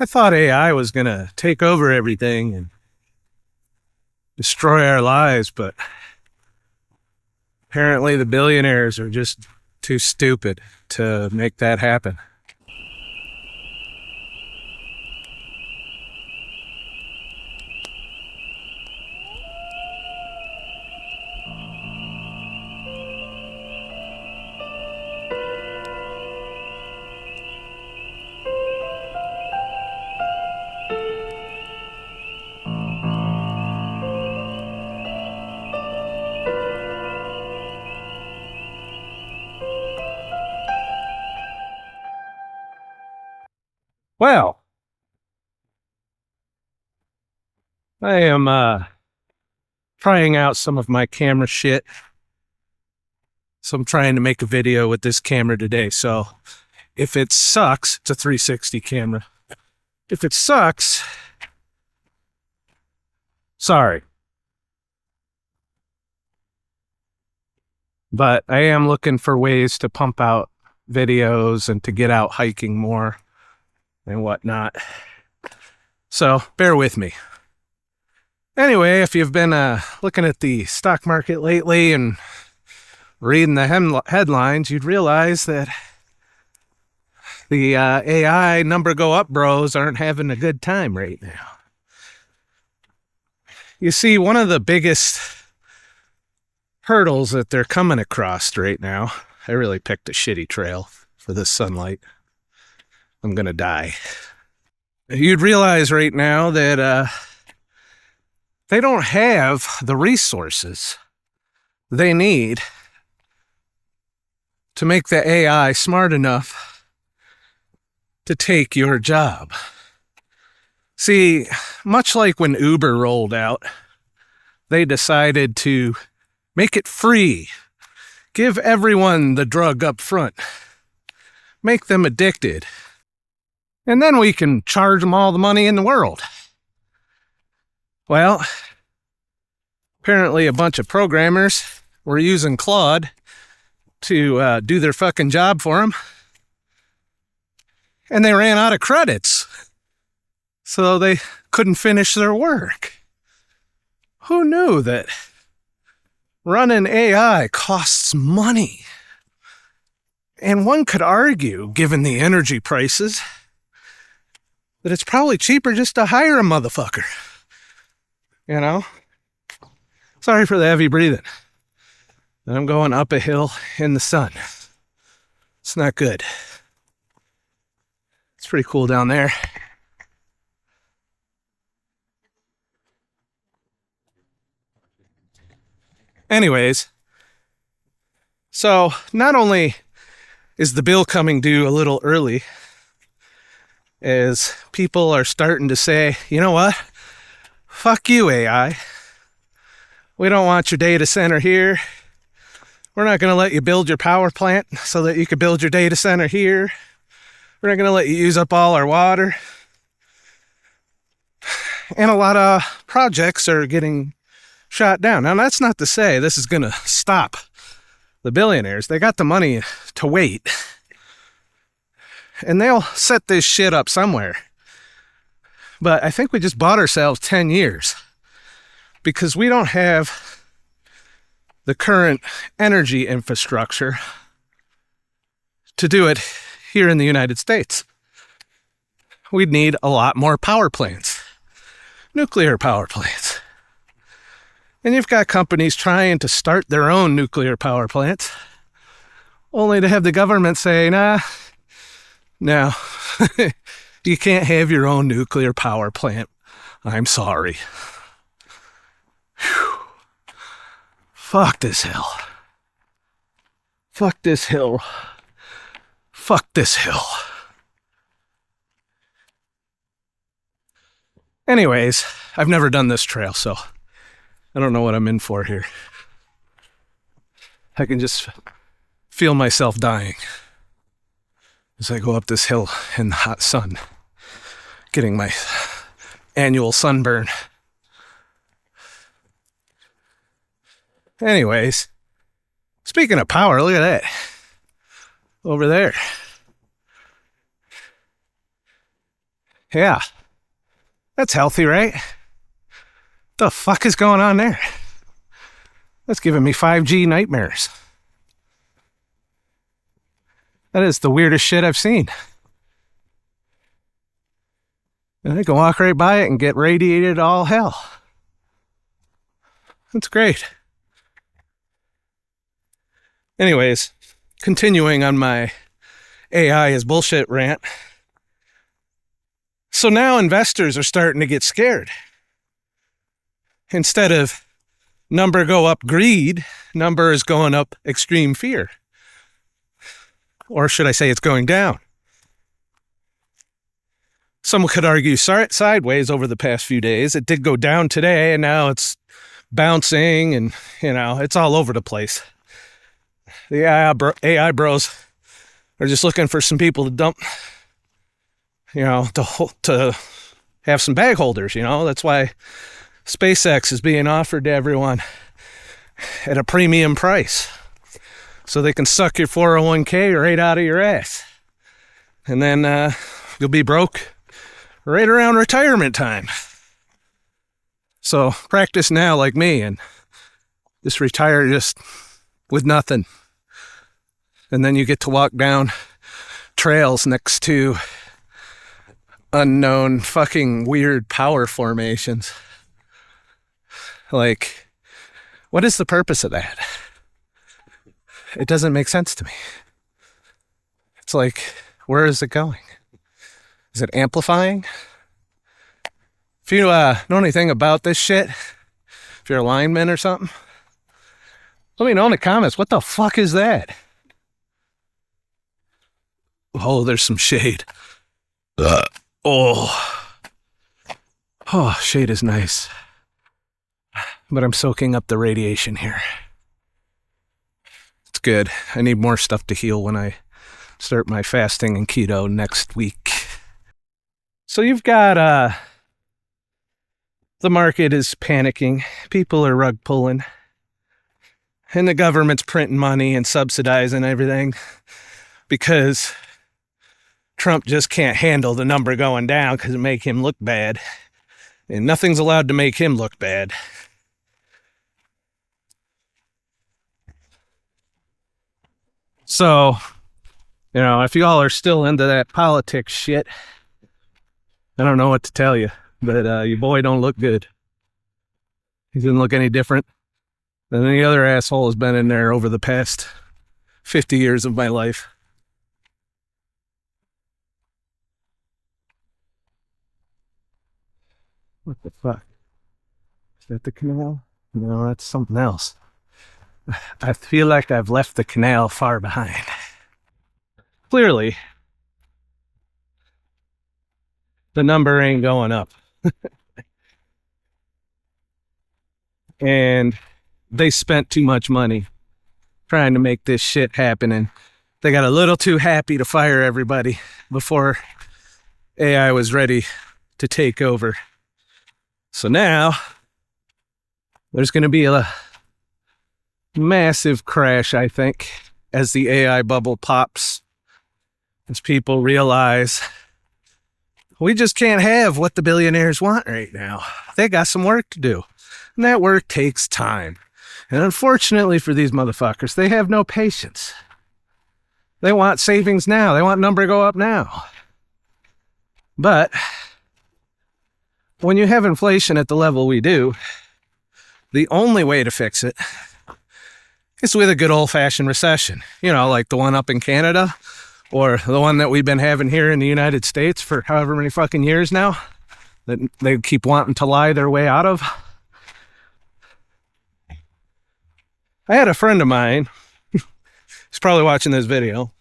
I thought AI was going to take over everything and destroy our lives, but apparently the billionaires are just too stupid to make that happen. Well, I am trying out some of my camera shit. So I'm trying to make a video with this camera today. So if it sucks, it's a 360 camera. If it sucks, sorry. But I am looking for ways to pump out videos and to get out hiking more and whatnot. So bear with me. Anyway, if you've been looking at the stock market lately and reading the headlines, you'd realize that the AI number go up bros aren't having a good time right now. You see, one of the biggest hurdles that they're coming across right now, I really picked a shitty trail for this sunlight. I'm gonna die. You'd realize right now that they don't have the resources they need to make the AI smart enough to take your job. See, much like when Uber rolled out, they decided to make it free, give everyone the drug up front, make them addicted, and then we can charge them all the money in the world. Well, apparently a bunch of programmers were using Claude to do their fucking job for them, and they ran out of credits, so they couldn't finish their work. Who knew that running AI costs money? And one could argue, given the energy prices, that it's probably cheaper just to hire a motherfucker. You know? Sorry for the heavy breathing. I'm going up a hill in the sun. It's not good. It's pretty cool down there. Anyways, so not only is the bill coming due a little early, as people are starting to say, you know what? Fuck you, AI. We don't want your data center here. We're not going to let you build your power plant so that you can build your data center here. We're not going to let you use up all our water. And a lot of projects are getting shot down. Now, that's not to say this is going to stop the billionaires. They got the money to wait. And they'll set this shit up somewhere. But I think we just bought ourselves 10 years because we don't have the current energy infrastructure to do it here in the United States. We'd need a lot more power plants, nuclear power plants. And you've got companies trying to start their own nuclear power plants, only to have the government say, nah, no, you can't have your own nuclear power plant. I'm sorry. Whew. Fuck this hill. Fuck this hill. Fuck this hill. Anyways, I've never done this trail, so I don't know what I'm in for here. I can just feel myself dying as I go up this hill in the hot sun, getting my annual sunburn. Anyways, speaking of power, look at that. Over there. Yeah. That's healthy, right? The fuck is going on there? That's giving me 5G nightmares. That is the weirdest shit I've seen. And I can walk right by it and get radiated all hell. That's great. Anyways, continuing on my AI is bullshit rant. So now investors are starting to get scared. Instead of number go up greed, number is going up extreme fear. Or should I say it's going down? Some could argue sideways over the past few days. It did go down today, and now it's bouncing, and, it's all over the place. The AI bros are just looking for some people to dump, to have some bag holders, That's why SpaceX is being offered to everyone at a premium price, so they can suck your 401k right out of your ass. And then you'll be broke right around retirement time. So practice now like me and just retire just with nothing. And then you get to walk down trails next to unknown fucking weird power formations. Like, what is the purpose of that? It doesn't make sense to me. It's like, where is it going? Is it amplifying? If you know anything about this shit, if you're a lineman or something, let me know in the comments. What the fuck is that? Oh, there's some shade. Oh, shade is nice. But I'm soaking up the radiation here. It's good. I need more stuff to heal when I start my fasting and keto next week. So you've got, the market is panicking. People are rug pulling. And the government's printing money and subsidizing everything because Trump just can't handle the number going down because it make him look bad. And nothing's allowed to make him look bad. So, if y'all are still into that politics shit, I don't know what to tell you, but your boy don't look good. He doesn't look any different than any other asshole has been in there over the past 50 years of my life. What the fuck? Is that the canal? No, that's something else. I feel like I've left the canal far behind. Clearly, the number ain't going up. And they spent too much money trying to make this shit happen, and they got a little too happy to fire everybody before AI was ready to take over. So now there's going to be a massive crash, I think, as the AI bubble pops, as people realize we just can't have what the billionaires want right now. They got some work to do, and that work takes time. And unfortunately for these motherfuckers, they have no patience. They want savings now. They want number to go up now. But when you have inflation at the level we do, the only way to fix it is with a good old-fashioned recession. Like the one up in Canada, or the one that we've been having here in the United States for however many fucking years now, that they keep wanting to lie their way out of. I had a friend of mine, he's probably watching this video,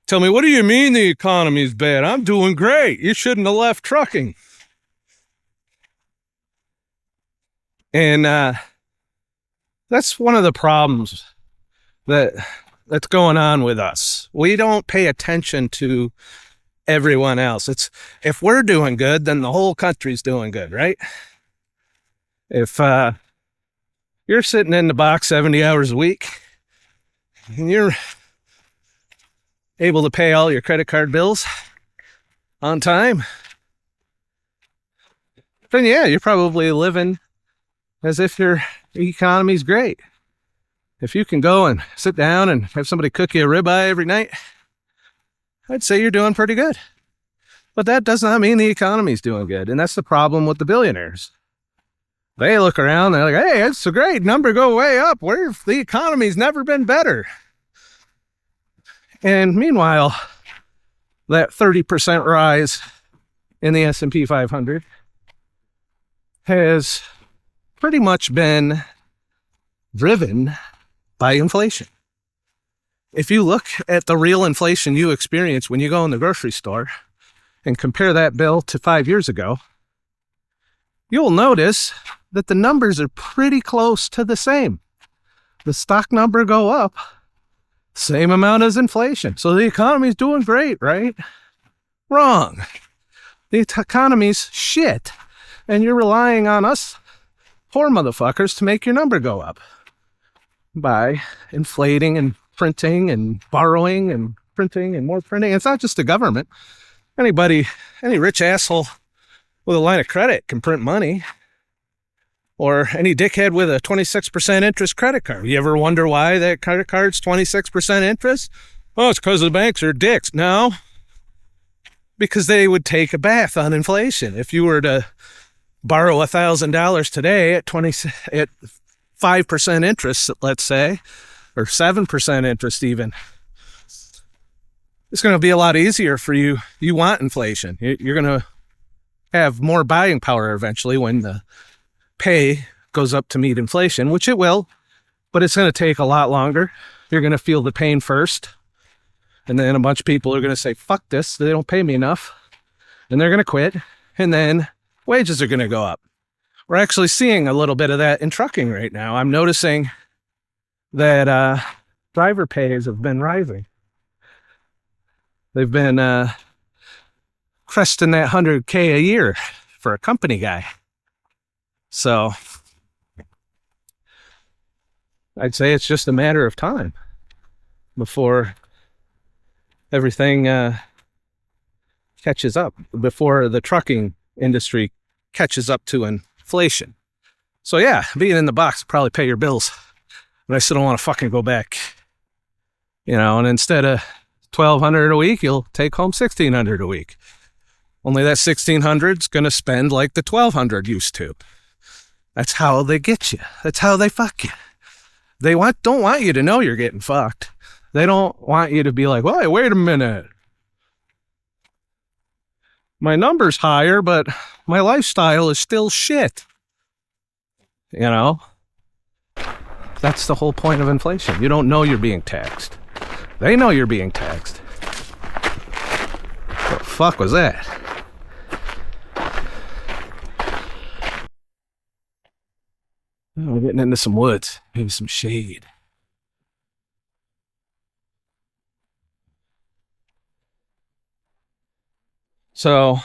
tell me, what do you mean the economy's bad? I'm doing great. You shouldn't have left trucking. And that's one of the problems that's going on with us. We don't pay attention to everyone else. It's, if we're doing good, then the whole country's doing good, right? If you're sitting in the box 70 hours a week and you're able to pay all your credit card bills, on time, then yeah, you're probably living as if your economy's great. If you can go and sit down and have somebody cook you a ribeye every night, I'd say you're doing pretty good. But that does not mean the economy's doing good. And that's the problem with the billionaires. They look around, they're like, hey, it's a great number, go way up. Where the economy's never been better. And meanwhile, that 30% rise in the S&P 500 has pretty much been driven by inflation. If you look at the real inflation you experience when you go in the grocery store and compare that bill to 5 years ago, you'll notice that the numbers are pretty close to the same. The stock number go up, same amount as inflation. So the economy's doing great, right? Wrong. The economy's shit. And you're relying on us poor motherfuckers to make your number go up by inflating and printing and borrowing and printing and more printing. It's not just the government. Any rich asshole with a line of credit can print money. Or any dickhead with a 26% interest credit card. You ever wonder why that credit card's 26% interest? Oh, it's because the banks are dicks. No. Because they would take a bath on inflation. If you were to borrow $1,000 today at 5% interest, let's say, or 7% interest even, it's going to be a lot easier for you. You want inflation. You're going to have more buying power eventually when the pay goes up to meet inflation, which it will, but it's going to take a lot longer. You're going to feel the pain first, and then a bunch of people are going to say, fuck this, they don't pay me enough, and they're going to quit, and then wages are going to go up. We're actually seeing a little bit of that in trucking right now. I'm noticing that driver pays have been rising. They've been cresting that $100K a year for a company guy. So I'd say it's just a matter of time before everything catches up, before the trucking industry catches up to inflation. So yeah, being in the box will probably pay your bills, but I still don't want to fucking go back. And instead of $1,200 a week, you'll take home $1,600 a week. Only that $1,600's going to spend like the $1,200 used to. That's how they get you. That's how they fuck you. They don't want you to know you're getting fucked. They don't want you to be like, well, hey, wait a minute. My number's higher, but my lifestyle is still shit. That's the whole point of inflation. You don't know you're being taxed. They know you're being taxed. What the fuck was that? Oh, we're getting into some woods, maybe some shade. So,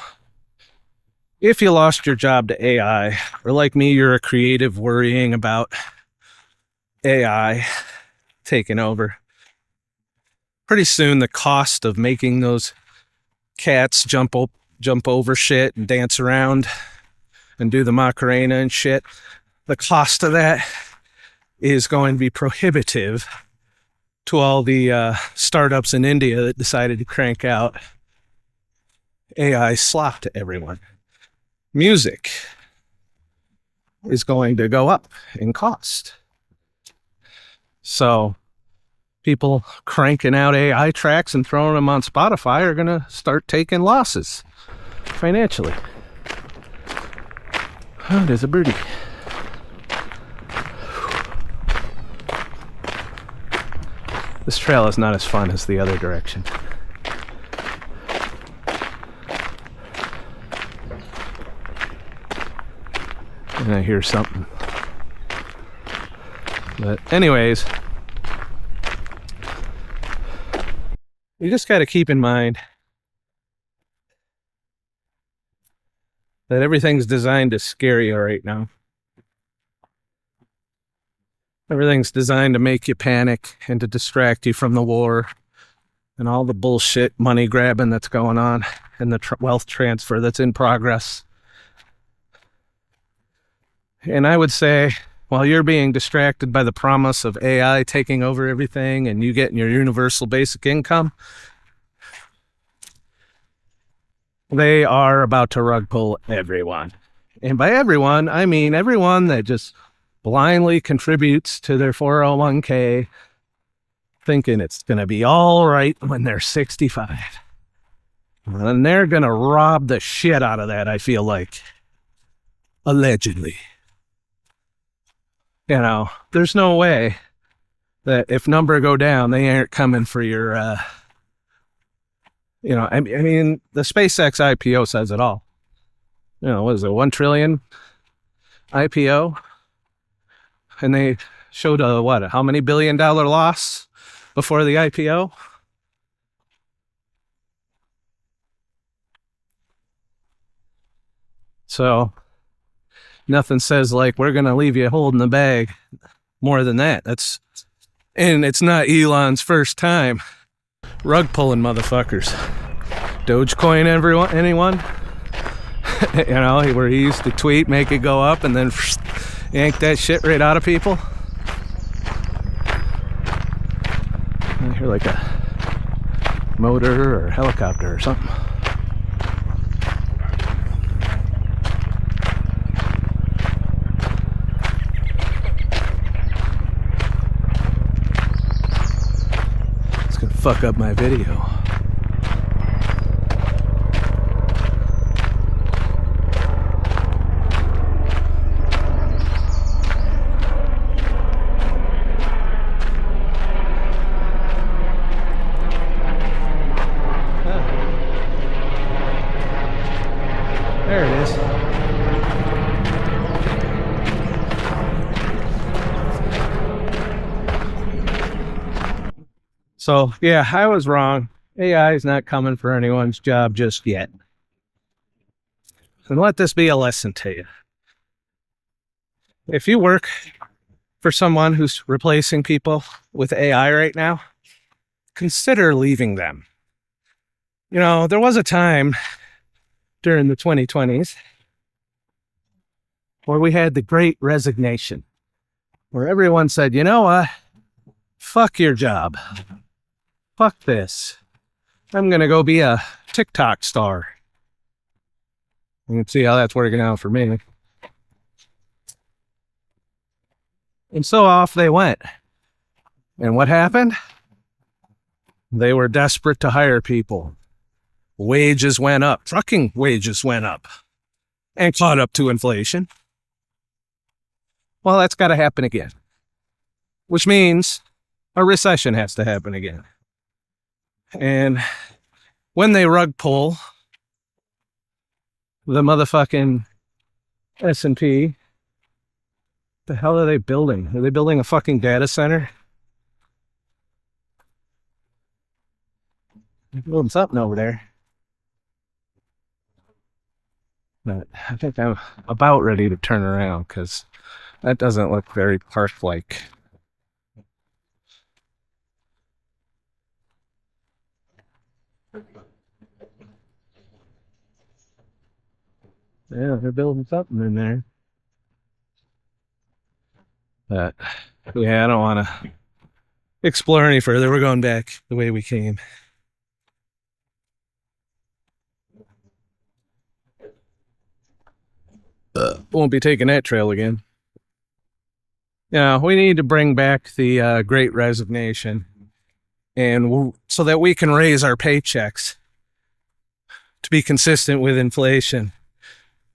if you lost your job to AI, or like me, you're a creative worrying about AI taking over, pretty soon the cost of making those cats jump over shit and dance around and do the Macarena and shit, the cost of that is going to be prohibitive to all the startups in India that decided to crank out AI slop to everyone. Music is going to go up in cost. So people cranking out AI tracks and throwing them on Spotify are going to start taking losses financially. Oh, there's a birdie. This trail is not as fun as the other direction. And I hear something. But anyways, you just got to keep in mind that everything's designed to scare you right now. Everything's designed to make you panic and to distract you from the war and all the bullshit money grabbing that's going on and the wealth transfer that's in progress. And I would say, while you're being distracted by the promise of AI taking over everything and you getting your universal basic income, they are about to rug pull everyone. And by everyone, I mean everyone that just blindly contributes to their 401k, thinking it's going to be all right when they're 65. And they're going to rob the shit out of that, I feel like. Allegedly. You know, there's no way that if number go down, they aren't coming for your, you know, I mean, the SpaceX IPO says it all. You know, what is it, 1 trillion IPO? And they showed how many $1 billion loss before the IPO? So nothing says like we're gonna leave you holding the bag more than that. And it's not Elon's first time rug pulling motherfuckers. Dogecoin, anyone? You know, where he used to tweet, make it go up, and then yank that shit right out of people. I hear like a motor or a helicopter or something. It's gonna fuck up my video. There it is. So, yeah, I was wrong. AI is not coming for anyone's job just yet. And let this be a lesson to you. If you work for someone who's replacing people with AI right now, consider leaving them. You know, there was a time during the 2020s where we had the Great Resignation, where everyone said, you know what, fuck your job, fuck this, I'm gonna go be a TikTok star. You can see how that's working out for me. And so off they went. And what happened? They were desperate to hire people. Wages went up. Trucking wages went up and caught up to inflation. Well, that's got to happen again, which means a recession has to happen again. And when they rug pull the motherfucking S&P, the hell are they building? Are they building a fucking data center? They're building something over there. But I think I'm about ready to turn around because that doesn't look very park-like. Yeah, they're building something in there. But yeah, I don't want to explore any further. We're going back the way we came. Won't be taking that trail again. Yeah, we need to bring back the Great Resignation, and so that we can raise our paychecks to be consistent with inflation,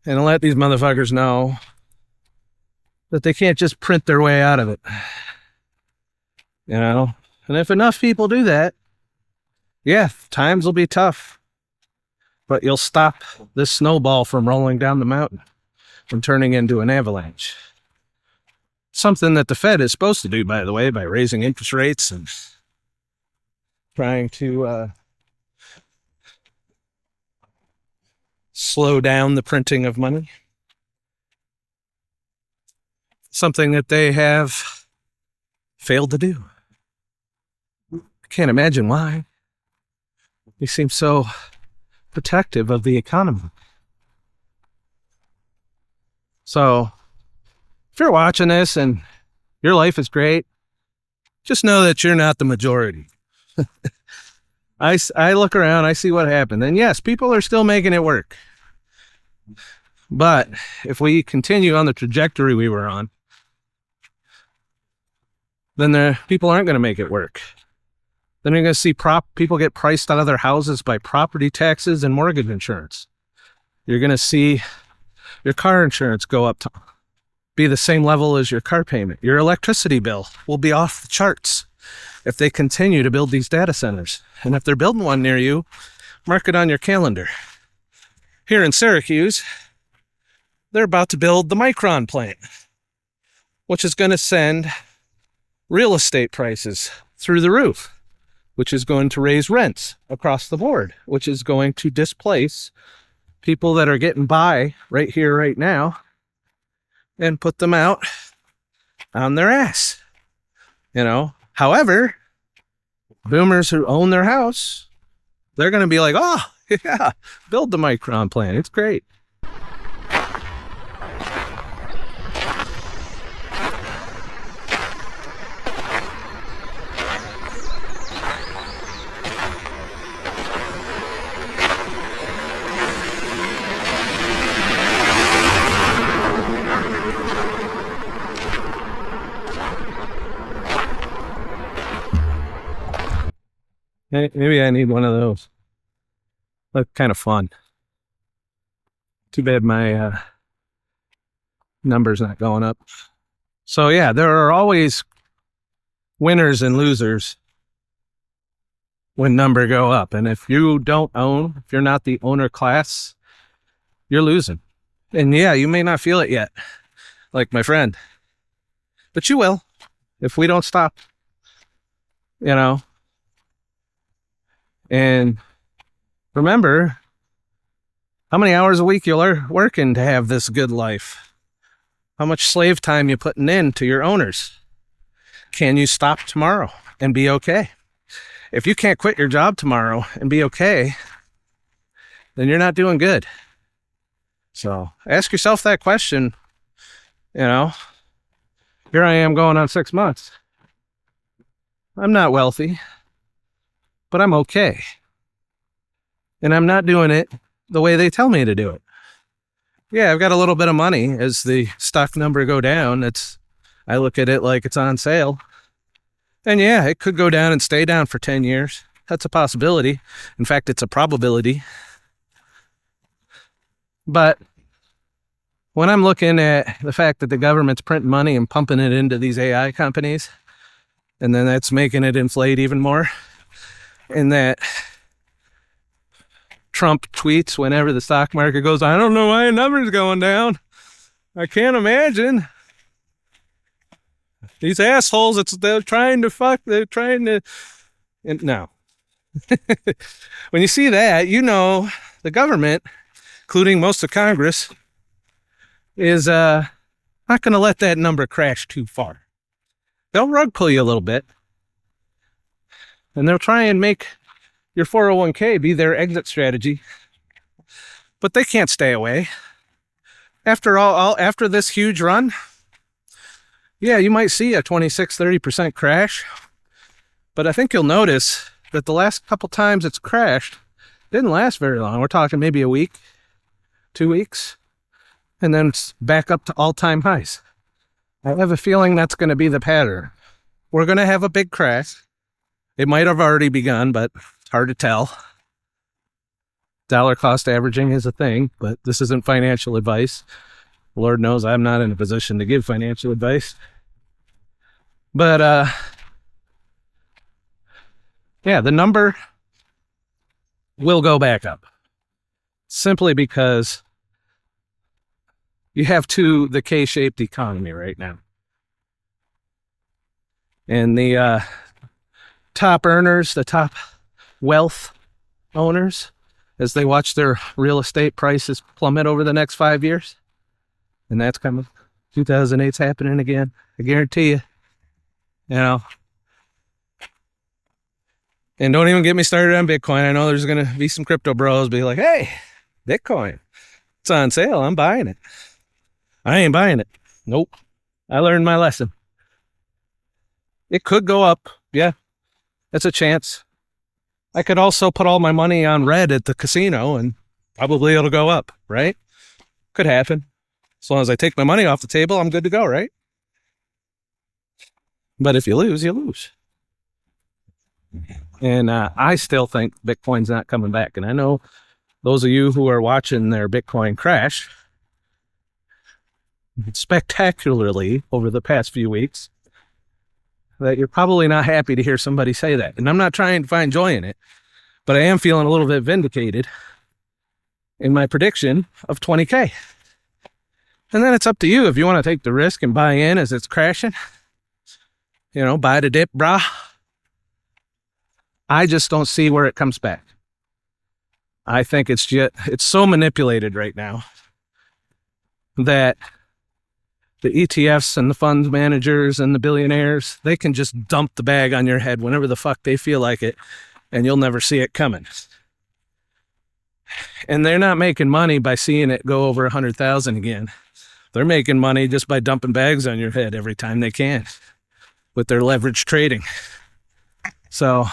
and let these motherfuckers know that they can't just print their way out of it. You know, and if enough people do that, yeah, times will be tough, but you'll stop this snowball from rolling down the mountain, from turning into an avalanche. Something that the Fed is supposed to do, by the way, by raising interest rates and trying to slow down the printing of money. Something that they have failed to do. I can't imagine why. You seem so protective of the economy. So, if you're watching this and your life is great, just know that you're not the majority. I look around, I see what happened. And yes, people are still making it work. But if we continue on the trajectory we were on, then the people aren't going to make it work. Then you're going to see people get priced out of their houses by property taxes and mortgage insurance. You're going to see your car insurance go up to be the same level as your car payment. Your electricity bill will be off the charts if they continue to build these data centers. And if they're building one near you, mark it on your calendar. Here in Syracuse, they're about to build the Micron plant, which is going to send real estate prices through the roof, which is going to raise rents across the board, which is going to displace people that are getting by right here, right now, and put them out on their ass. However, boomers who own their house, they're going to be like, oh, yeah, build the Micron plant. It's great. Maybe I need one of those. Look kind of fun. Too bad my number's not going up. So yeah, there are always winners and losers when number go up. And if you don't own, if you're not the owner class, you're losing. And yeah, you may not feel it yet, like my friend, but you will if we don't stop, And remember how many hours a week you're working to have this good life. How much slave time you're putting in to your owners. Can you stop tomorrow and be okay? If you can't quit your job tomorrow and be okay, then you're not doing good. So ask yourself that question. Here I am going on 6 months. I'm not wealthy, but I'm okay. And I'm not doing it the way they tell me to do it. Yeah, I've got a little bit of money as the stock number go down. I look at it like it's on sale. And yeah, it could go down and stay down for 10 years. That's a possibility. In fact, it's a probability. But when I'm looking at the fact that the government's printing money and pumping it into these AI companies, and then that's making it inflate even more, and that Trump tweets whenever the stock market goes, I don't know why the number's going down. I can't imagine. These assholes, they're trying to, and no. When you see that, the government, including most of Congress, is not going to let that number crash too far. They'll rug pull you a little bit, and they'll try and make your 401k be their exit strategy, but they can't stay away. After after this huge run, yeah, you might see a 26-30% crash, but I think you'll notice that the last couple times it's crashed didn't last very long. We're talking maybe a week, 2 weeks, and then it's back up to all-time highs. I have a feeling that's going to be the pattern. We're going to have a big crash. It might have already begun, but it's hard to tell. Dollar cost averaging is a thing, but this isn't financial advice. Lord knows I'm not in a position to give financial advice. But, yeah, the number will go back up. Simply because you have the K-shaped economy right now. And the top earners, the top wealth owners, as they watch their real estate prices plummet over the next 5 years. And that's coming. 2008's happening again. I guarantee you. And don't even get me started on Bitcoin. I know there's going to be some crypto bros be like, hey, Bitcoin, it's on sale. I'm buying it. I ain't buying it. Nope. I learned my lesson. It could go up. Yeah, that's a chance. I could also put all my money on red at the casino and probably it'll go up, right? Could happen. As long as I take my money off the table, I'm good to go, right? But if you lose, you lose. And I still think Bitcoin's not coming back. And I know those of you who are watching their Bitcoin crash spectacularly over the past few weeks, that you're probably not happy to hear somebody say that. And I'm not trying to find joy in it, but I am feeling a little bit vindicated in my prediction of 20K. And then it's up to you if you want to take the risk and buy in as it's crashing. You know, buy the dip, brah. I just don't see where it comes back. I think it's so manipulated right now that the ETFs and the fund managers and the billionaires, they can just dump the bag on your head whenever the fuck they feel like it, and you'll never see it coming. And they're not making money by seeing it go over 100,000 again. They're making money just by dumping bags on your head every time they can with their leverage trading. So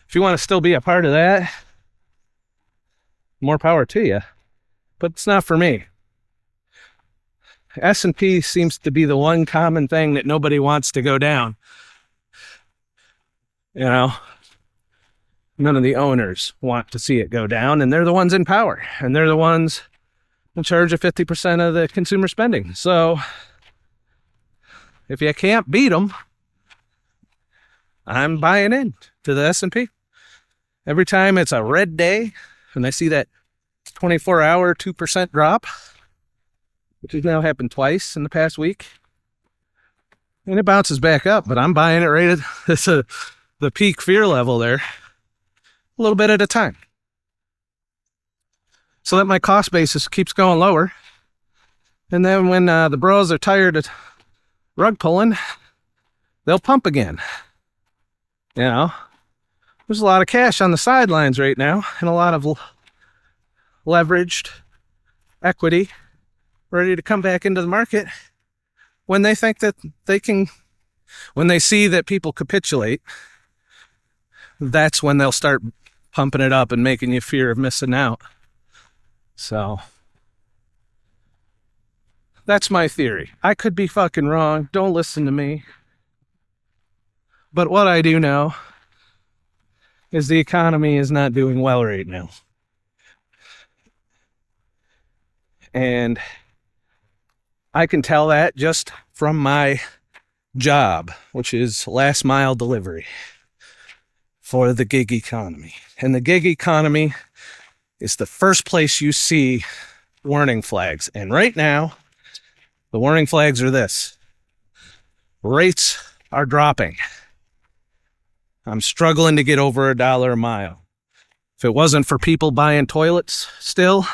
if you want to still be a part of that, more power to you. But it's not for me. S&P seems to be the one common thing that nobody wants to go down. You know, none of the owners want to see it go down, and they're the ones in power, and they're the ones in charge of 50% of the consumer spending. So if you can't beat them, I'm buying in to the S&P. Every time it's a red day, and I see that 24-hour 2% drop, which has now happened twice in the past week, and it bounces back up, but I'm buying it right at the peak fear level there, a little bit at a time, so that my cost basis keeps going lower. And then when the bros are tired of rug pulling, they'll pump again. You know, there's a lot of cash on the sidelines right now, and a lot of leveraged equity ready to come back into the market when they think that they can, when they see that people capitulate. That's when they'll start pumping it up and making you fear of missing out. So that's my theory. I could be fucking wrong. Don't listen to me. But what I do know is the economy is not doing well right now. And I can tell that just from my job, which is last mile delivery for the gig economy. And the gig economy is the first place you see warning flags. And right now, the warning flags are this: rates are dropping. I'm struggling to get over $1 a mile. If it wasn't for people buying toilets still,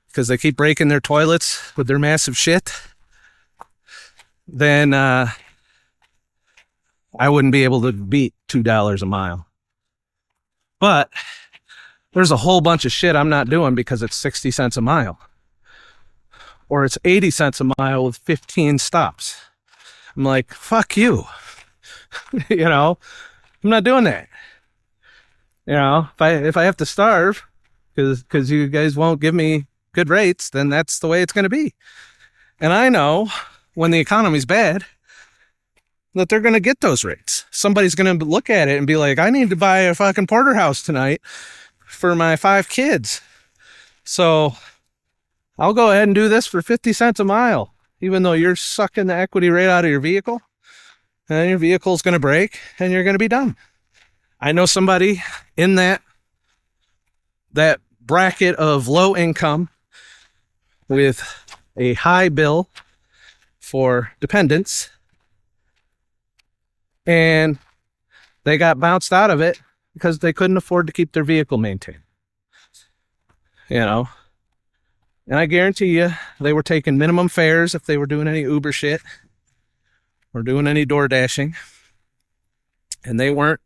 because they keep breaking their toilets with their massive shit, then I wouldn't be able to beat $2 a mile. But there's a whole bunch of shit I'm not doing because it's 60 cents a mile. Or it's 80 cents a mile with 15 stops. I'm like, fuck you. You know, I'm not doing that. You know, if I have to starve because you guys won't give me good rates, then that's the way it's going to be. And I know when the economy's bad that they're going to get those rates. Somebody's going to look at it and be like, I need to buy a fucking porterhouse tonight for my 5 kids. So I'll go ahead and do this for 50 cents a mile, even though you're sucking the equity right out of your vehicle, and your vehicle's going to break and you're going to be done. I know somebody in that bracket of low income with a high bill for dependents, and they got bounced out of it because they couldn't afford to keep their vehicle maintained. You know, and I guarantee you they were taking minimum fares if they were doing any Uber shit or doing any door dashing, and they weren't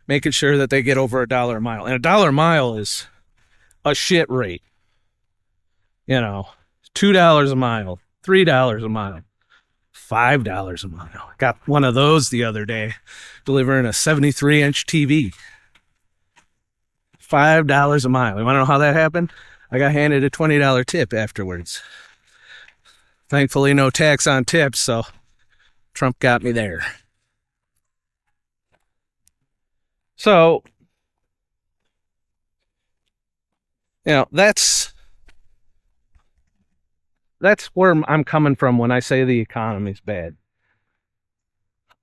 making sure that they get over $1 a mile. And $1 a mile is a shit rate. You know, $2 a mile, $3 a mile, $5 a mile. Got one of those the other day, delivering a 73-inch TV. $5 a mile. You want to know how that happened? I got handed a $20 tip afterwards. Thankfully, no tax on tips, so Trump got me there. So, you know, that's where I'm coming from when I say the economy's bad.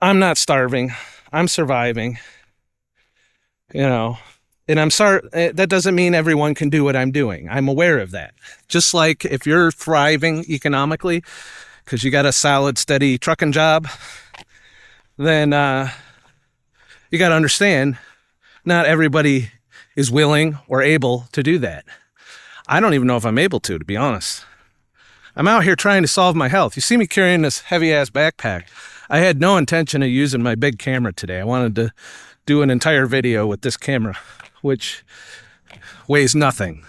I'm not starving. I'm surviving. You know, and I'm sorry, that doesn't mean everyone can do what I'm doing. I'm aware of that. Just like if you're thriving economically because you got a solid, steady trucking job, then you got to understand not everybody is willing or able to do that. I don't even know if I'm able to be honest. I'm out here trying to solve my health. You see me carrying this heavy-ass backpack. I had no intention of using my big camera today. I wanted to do an entire video with this camera, which weighs nothing.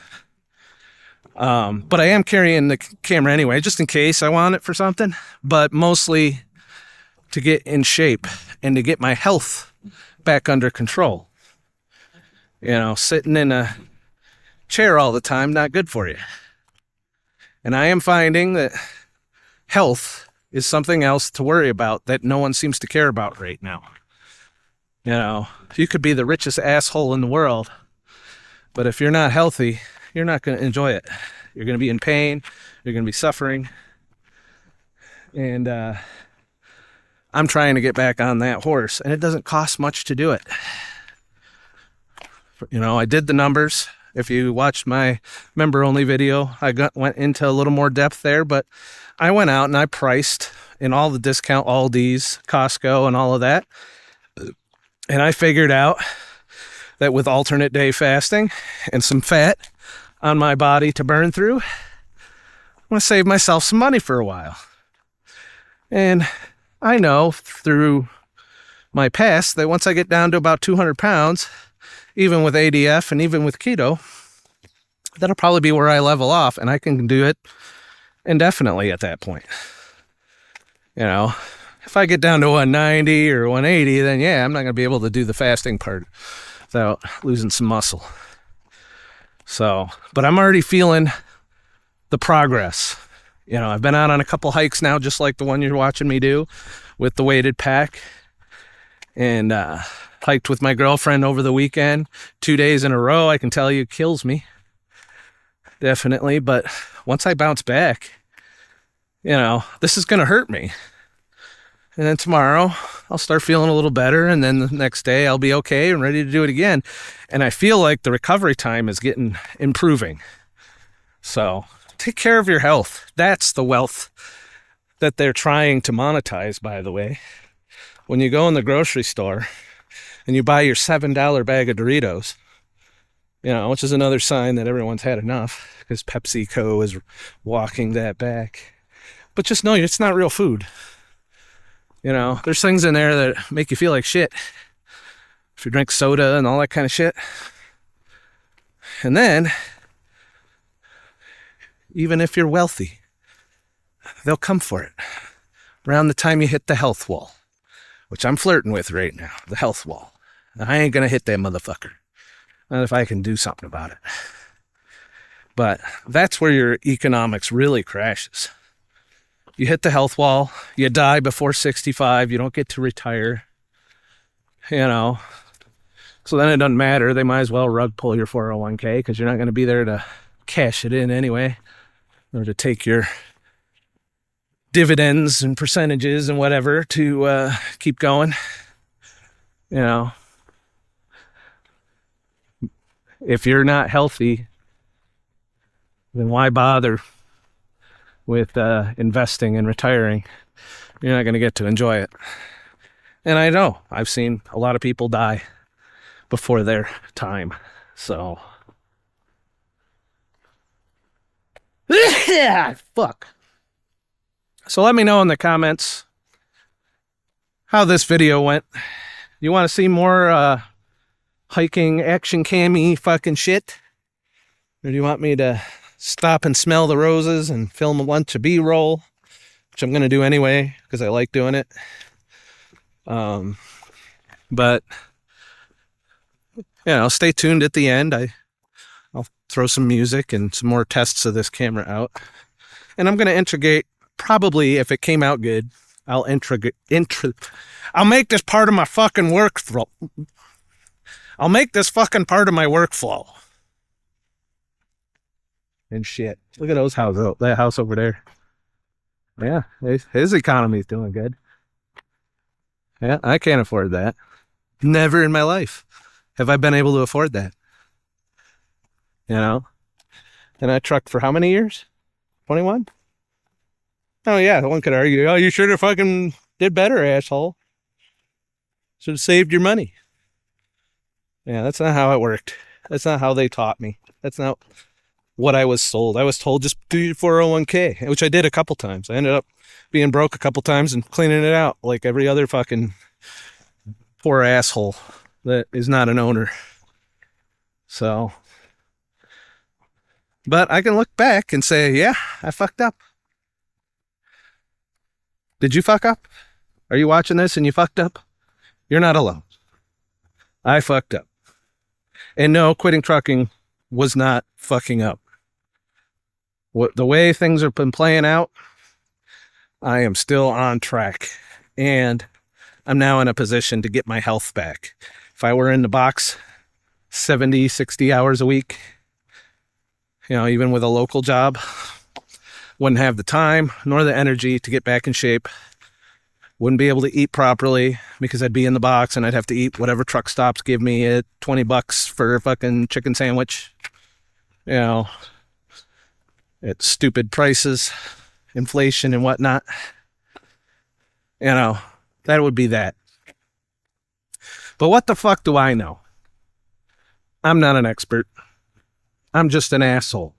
But I am carrying the camera anyway, just in case I want it for something, but mostly to get in shape and to get my health back under control. You know, sitting in a chair all the time, not good for you. And I am finding that health is something else to worry about that no one seems to care about right now. You know, you could be the richest asshole in the world, but if you're not healthy, you're not going to enjoy it. You're going to be in pain. You're going to be suffering. And I'm trying to get back on that horse, and it doesn't cost much to do it. You know, I did the numbers. If you watched my member-only video, I went into a little more depth there, but I went out and I priced in all the discount Aldi's, Costco, and all of that. And I figured out that with alternate day fasting and some fat on my body to burn through, I'm going to save myself some money for a while. And I know through my past that once I get down to about 200 pounds, even with ADF and even with keto, that'll probably be where I level off, and I can do it indefinitely at that point. You know, if I get down to 190 or 180, then yeah, I'm not going to be able to do the fasting part without losing some muscle. So, but I'm already feeling the progress. You know, I've been out on a couple hikes now, just like the one you're watching me do with the weighted pack, and hiked with my girlfriend over the weekend 2 days in a row. I can tell you, it kills me. Definitely. But once I bounce back, you know, this is going to hurt me. And then tomorrow I'll start feeling a little better. And then the next day I'll be okay and ready to do it again. And I feel like the recovery time is improving. So take care of your health. That's the wealth that they're trying to monetize, by the way. When you go in the grocery store and you buy your $7 bag of Doritos, you know, which is another sign that everyone's had enough because PepsiCo is walking that back. But just know it's not real food. You know, there's things in there that make you feel like shit if you drink soda and all that kind of shit. And then, even if you're wealthy, they'll come for it around the time you hit the health wall, which I'm flirting with right now, the health wall. I ain't gonna hit that motherfucker. Not if I can do something about it. But that's where your economics really crashes. You hit the health wall, you die before 65, you don't get to retire, you know. So then it doesn't matter. They might as well rug pull your 401k because you're not going to be there to cash it in anyway, or to take your dividends and percentages and whatever to keep going. You know, if you're not healthy, then why bother with investing and retiring? You're not going to get to enjoy it. And I know I've seen a lot of people die before their time. So fuck. So let me know in the comments how this video went. You want to see more hiking action cammy fucking shit? Or do you want me to stop and smell the roses and film a bunch of B-roll, which I'm going to do anyway because I like doing it. But stay tuned at the end. I'll throw some music and some more tests of this camera out. And I'm going to integrate, probably if it came out good, I'll make this part of my fucking workflow. I'll make this fucking part of my workflow. And shit. Look at those houses. That house over there. Yeah, his economy's doing good. Yeah, I can't afford that. Never in my life have I been able to afford that. You know? And I trucked for how many years? 21? Oh yeah, one could argue, oh, you should have fucking did better, asshole. Should have saved your money. Yeah, that's not how it worked. That's not how they taught me. That's not what I was told. I was told just do your 401k, which I did a couple times. I ended up being broke a couple times and cleaning it out like every other fucking poor asshole that is not an owner. So, but I can look back and say, yeah, I fucked up. Did you fuck up? Are you watching this and you fucked up? You're not alone. I fucked up. And no, quitting trucking was not fucking up. The way things have been playing out, I am still on track. And I'm now in a position to get my health back. If I were in the box 70, 60 hours a week, even with a local job, wouldn't have the time nor the energy to get back in shape. Wouldn't be able to eat properly because I'd be in the box and I'd have to eat whatever truck stops give me at $20 for a fucking chicken sandwich. At stupid prices, inflation and whatnot. That would be that. But what the fuck do I know? I'm not an expert. I'm just an asshole.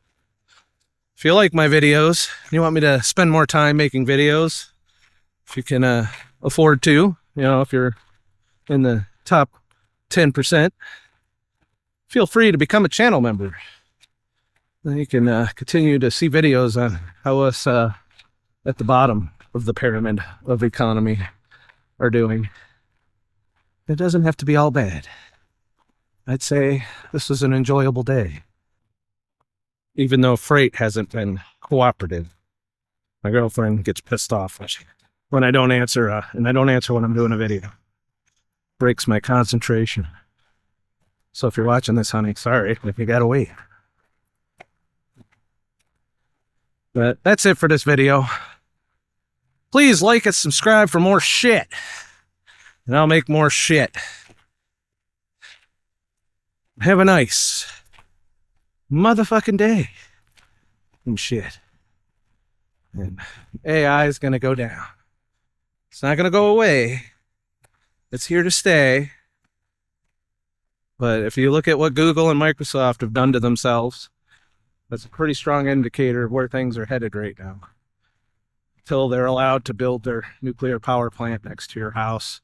If you like my videos, you want me to spend more time making videos, if you can afford to, if you're in the top 10%, feel free to become a channel member. Then you can continue to see videos on how us at the bottom of the pyramid of economy are doing. It doesn't have to be all bad. I'd say this was an enjoyable day. Even though freight hasn't been cooperative. My girlfriend gets pissed off when I don't answer, and I don't answer when I'm doing a video. Breaks my concentration. So if you're watching this, honey, sorry, if you gotta wait. But that's it for this video. Please like and subscribe for more shit. And I'll make more shit. Have a nice motherfucking day. And shit. And AI is going to go down. It's not going to go away. It's here to stay. But if you look at what Google and Microsoft have done to themselves, that's a pretty strong indicator of where things are headed right now. Until they're allowed to build their nuclear power plant next to your house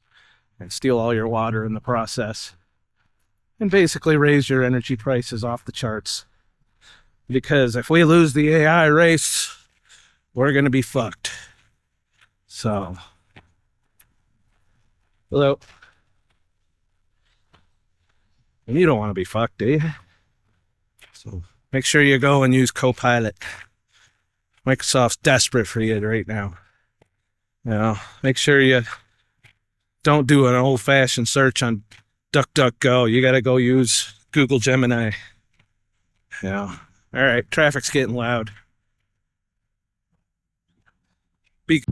and steal all your water in the process. And basically raise your energy prices off the charts. Because if we lose the AI race, we're going to be fucked. So, hello. And you don't want to be fucked, do you? So, make sure you go and use Copilot. Microsoft's desperate for you right now. Make sure you don't do an old-fashioned search on DuckDuckGo. You got to go use Google Gemini. All right, traffic's getting loud. Be